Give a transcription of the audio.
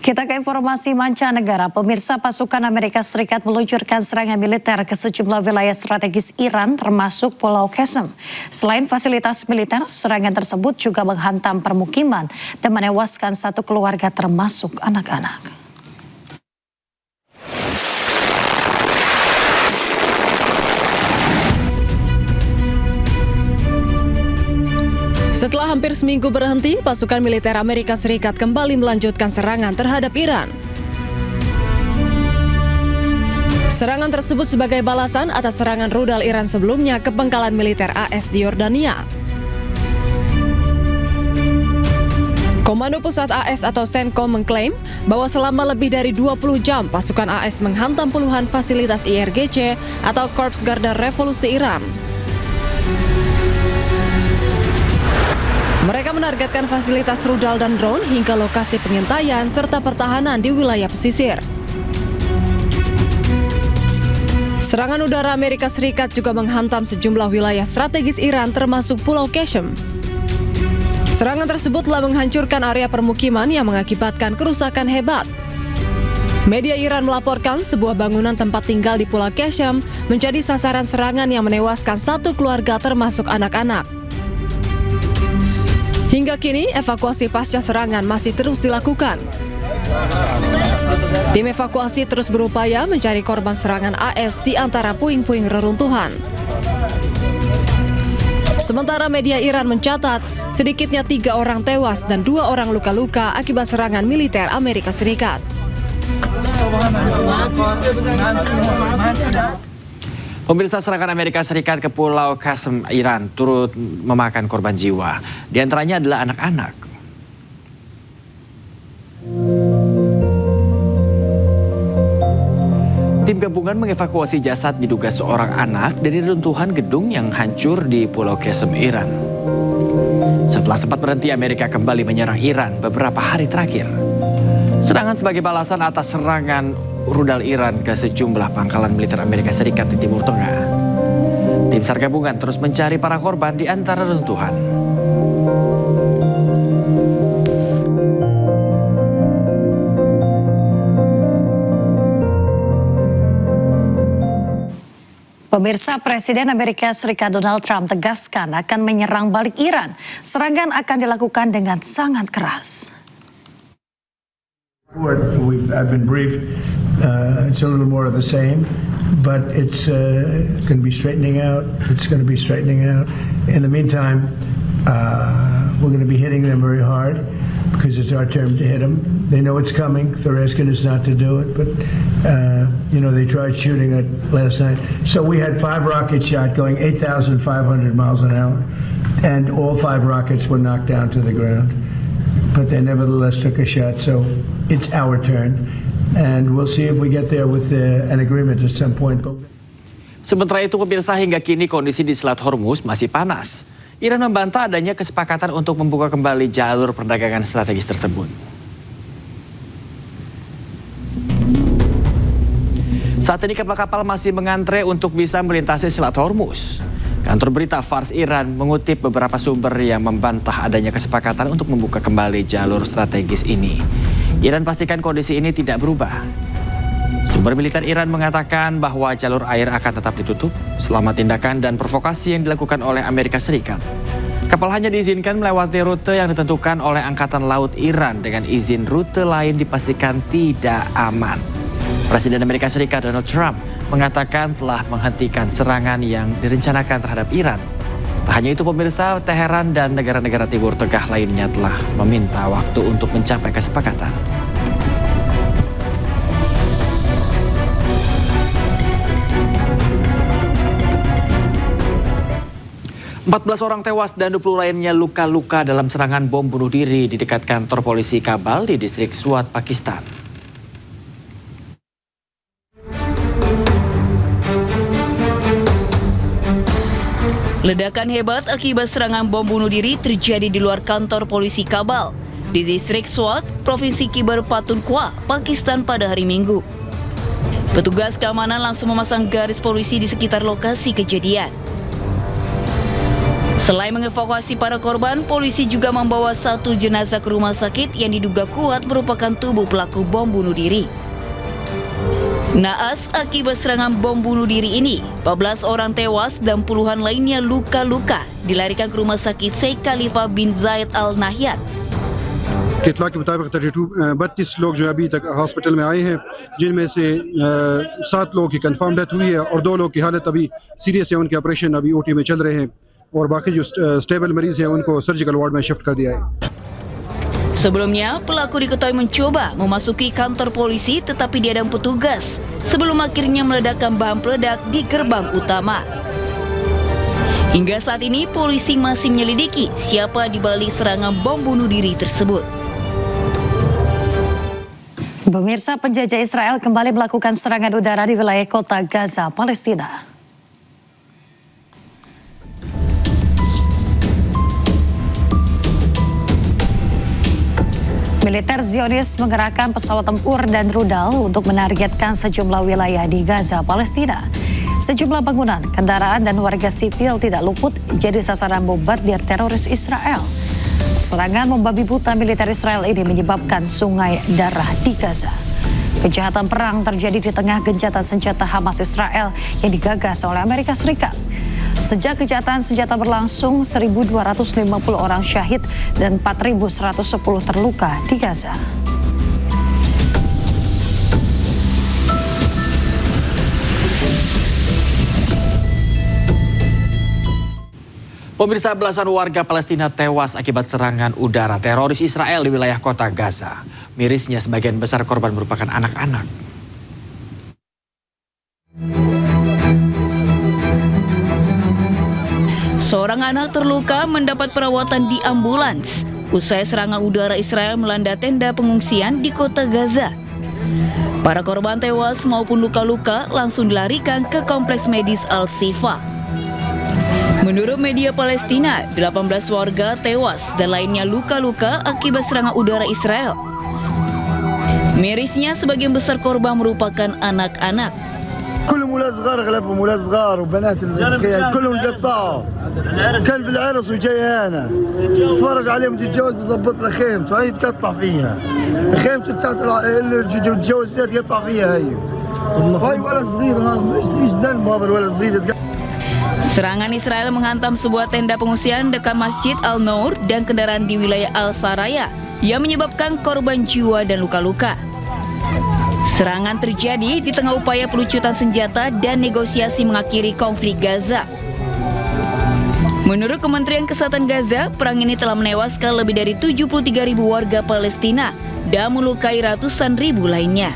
Kita ke informasi mancanegara. Pemirsa, pasukan Amerika Serikat meluncurkan serangan militer ke sejumlah wilayah strategis Iran termasuk Pulau Qasem. Selain fasilitas militer, serangan tersebut juga menghantam permukiman dan menewaskan satu keluarga termasuk anak-anak. Setelah hampir seminggu berhenti, pasukan militer Amerika Serikat kembali melanjutkan serangan terhadap Iran. Serangan tersebut sebagai balasan atas serangan rudal Iran sebelumnya ke pangkalan militer AS di Yordania. Komando Pusat AS atau CENTCOM mengklaim bahwa selama lebih dari 20 jam pasukan AS menghantam puluhan fasilitas IRGC atau Korps Garda Revolusi Iran. Mereka menargetkan fasilitas rudal dan drone hingga lokasi pengintaian serta pertahanan di wilayah pesisir. Serangan udara Amerika Serikat juga menghantam sejumlah wilayah strategis Iran termasuk Pulau Qasem. Serangan tersebut telah menghancurkan area permukiman yang mengakibatkan kerusakan hebat. Media Iran melaporkan sebuah bangunan tempat tinggal di Pulau Qasem menjadi sasaran serangan yang menewaskan satu keluarga termasuk anak-anak. Hingga kini, evakuasi pasca serangan masih terus dilakukan. Tim evakuasi terus berupaya mencari korban serangan AS di antara puing-puing reruntuhan. Sementara media Iran mencatat, sedikitnya 3 orang tewas dan 2 orang luka-luka akibat serangan militer Amerika Serikat. Pemirsa, serangan Amerika Serikat ke Pulau Qasem, Iran turut memakan korban jiwa. Di antaranya adalah anak-anak. Tim gabungan mengevakuasi jasad diduga seorang anak dari reruntuhan gedung yang hancur di Pulau Qasem, Iran. Setelah sempat berhenti, Amerika kembali menyerang Iran beberapa hari terakhir. Serangan sebagai balasan atas serangan rudal Iran ke sejumlah pangkalan militer Amerika Serikat di Timur Tengah. Tim SAR gabungan terus mencari para korban di antara reruntuhan. Pemirsa, Presiden Amerika Serikat Donald Trump tegaskan akan menyerang balik Iran. Serangan akan dilakukan dengan sangat keras. I've been briefed. It's a little more of the same, but it's going to be straightening out. It's going to be straightening out. In the meantime, we're going to be hitting them very hard because it's our turn to hit them. They know it's coming. They're asking us not to do it, but they tried shooting it last night. So we had 5 rocket shots going 8,500 miles an hour, and all 5 rockets were knocked down to the ground. But they nevertheless took a shot, so it's our turn. And we'll see if we get there with an agreement at some point. Sementara itu, pemirsa, hingga kini kondisi di Selat Hormuz masih panas. Iran membantah adanya kesepakatan untuk membuka kembali jalur perdagangan strategis tersebut. Saat ini kapal-kapal masih mengantre untuk bisa melintasi Selat Hormuz. Kantor berita Fars Iran mengutip beberapa sumber yang membantah adanya kesepakatan untuk membuka kembali jalur strategis ini. Iran pastikan kondisi ini tidak berubah. Sumber militer Iran mengatakan bahwa jalur air akan tetap ditutup selama tindakan dan provokasi yang dilakukan oleh Amerika Serikat. Kapal hanya diizinkan melewati rute yang ditentukan oleh Angkatan Laut Iran, dengan izin rute lain dipastikan tidak aman. Presiden Amerika Serikat Donald Trump mengatakan telah menghentikan serangan yang direncanakan terhadap Iran. Tak hanya itu, pemirsa, Teheran dan negara-negara Timur Tengah lainnya telah meminta waktu untuk mencapai kesepakatan. Empat 14 orang tewas dan 20 lainnya luka-luka dalam serangan bom bunuh diri di dekat kantor polisi Kabul di distrik Swat, Pakistan. Ledakan hebat akibat serangan bom bunuh diri terjadi di luar kantor polisi Kabul di distrik Swat, Provinsi Khyber Pakhtunkhwa, Pakistan pada hari Minggu. Petugas keamanan langsung memasang garis polisi di sekitar lokasi kejadian. Selain mengevakuasi para korban, polisi juga membawa satu jenazah ke rumah sakit yang diduga kuat merupakan tubuh pelaku bom bunuh diri. Naas akibat serangan bom bunuh diri ini, 14 orang tewas dan puluhan lainnya luka-luka dilarikan ke rumah sakit Sheikh Khalifa bin Zayed Al Nahyan. इतला के मुताबिक 32 लोग जो अभी तक हॉस्पिटल में आए हैं, जिनमें से 7 लोगों की कंफर्म डेथ हुई है और 2 लोगों की हालत अभी सीरियस है, उनके ऑपरेशन अभी ओटी में चल रहे हैं और बाकी जो स्टेबल मरीज हैं उनको सर्जिकल वार्ड में शिफ्ट कर दिया है. Sebelumnya, pelaku diketahui mencoba memasuki kantor polisi tetapi dihadang petugas sebelum akhirnya meledakkan bahan peledak di gerbang utama. Hingga saat ini, polisi masih menyelidiki siapa di balik serangan bom bunuh diri tersebut. Pemirsa, penjajah Israel kembali melakukan serangan udara di wilayah kota Gaza, Palestina. Militer Zionis mengerahkan pesawat tempur dan rudal untuk menargetkan sejumlah wilayah di Gaza, Palestina. Sejumlah bangunan, kendaraan, dan warga sipil tidak luput jadi sasaran bombardir teroris Israel. Serangan membabi buta militer Israel ini menyebabkan sungai darah di Gaza. Kejahatan perang terjadi di tengah gencatan senjata Hamas Israel yang digagas oleh Amerika Serikat. Sejak kejahatan senjata berlangsung, 1.250 orang syahid dan 4.110 terluka di Gaza. Pemirsa, belasan warga Palestina tewas akibat serangan udara teroris Israel di wilayah kota Gaza. Mirisnya, sebagian besar korban merupakan anak-anak. Seorang anak terluka mendapat perawatan di ambulans usai serangan udara Israel melanda tenda pengungsian di kota Gaza. Para korban tewas maupun luka-luka langsung dilarikan ke kompleks medis Al-Shifa. Menurut media Palestina, 18 warga tewas dan lainnya luka-luka akibat serangan udara Israel. Mirisnya, sebagian besar korban merupakan anak-anak. كلهم ولاد صغار، اغلبهم ولاد صغار وبنات كلهم قطعوا. كان في العرس وجاي هنا اتفرج عليهم تتجوز بظبط له خيمته هي تقطع فيها. خيمته بتاعت اللي تتجوز فيها تقطع فيها هي. هاي ولد صغير هذا ايش ذنب هذا الولد الصغير. Serangan Israel menghantam sebuah tenda pengungsian dekat Masjid Al-Nour dan kendaraan di wilayah Al-Saraya yang menyebabkan korban jiwa dan luka-luka. Serangan terjadi di tengah upaya pelucutan senjata dan negosiasi mengakhiri konflik Gaza. Menurut Kementerian Kesehatan Gaza, perang ini telah menewaskan lebih dari 73.000 warga Palestina dan melukai ratusan ribu lainnya.